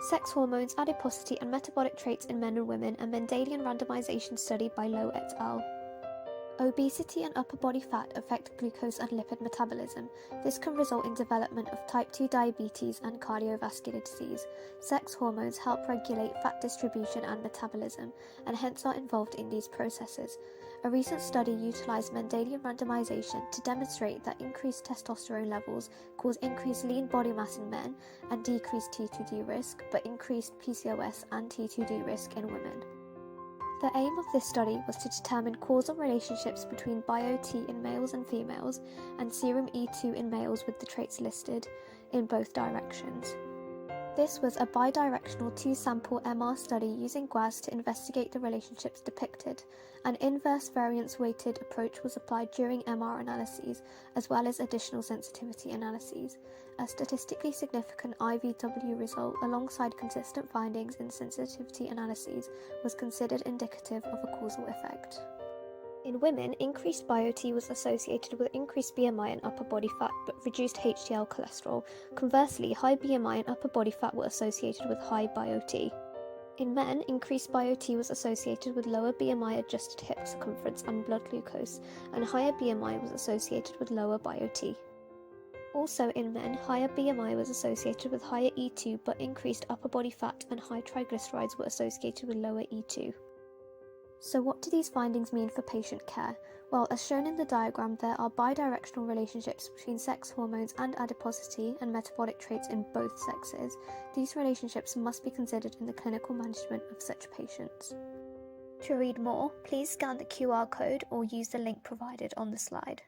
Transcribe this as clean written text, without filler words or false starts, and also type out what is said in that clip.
Sex Hormones, Adiposity and Metabolic Traits in Men and Women, a Mendelian randomisation study by Loh et al. Obesity and upper body fat affect glucose and lipid metabolism. This can result in development of type 2 diabetes and cardiovascular disease. Sex hormones help regulate fat distribution and metabolism, and hence are involved in these processes. A recent study utilised Mendelian randomisation to demonstrate that increased testosterone levels cause increased lean body mass in men and decreased T2D risk, but increased PCOS and T2D risk in women. The aim of this study was to determine causal relationships between BioT in males and females and serum E2 in males with the traits listed in both directions. This was a bidirectional two-sample MR study using GWAS to investigate the relationships depicted. An inverse variance-weighted approach was applied during MR analyses, as well as additional sensitivity analyses. A statistically significant IVW result, alongside consistent findings in sensitivity analyses, was considered indicative of a causal effect. In women, increased BioT was associated with increased BMI and upper body fat, but reduced HDL cholesterol. Conversely, high BMI and upper body fat were associated with high BioT. In men, increased BioT was associated with lower BMI-adjusted hip circumference and blood glucose, and higher BMI was associated with lower BioT. Also in men, higher BMI was associated with higher E2, but increased upper body fat and high triglycerides were associated with lower E2. So what do these findings mean for patient care? Well, as shown in the diagram, there are bidirectional relationships between sex hormones and adiposity and metabolic traits in both sexes. These relationships must be considered in the clinical management of such patients. To read more, please scan the QR code or use the link provided on the slide.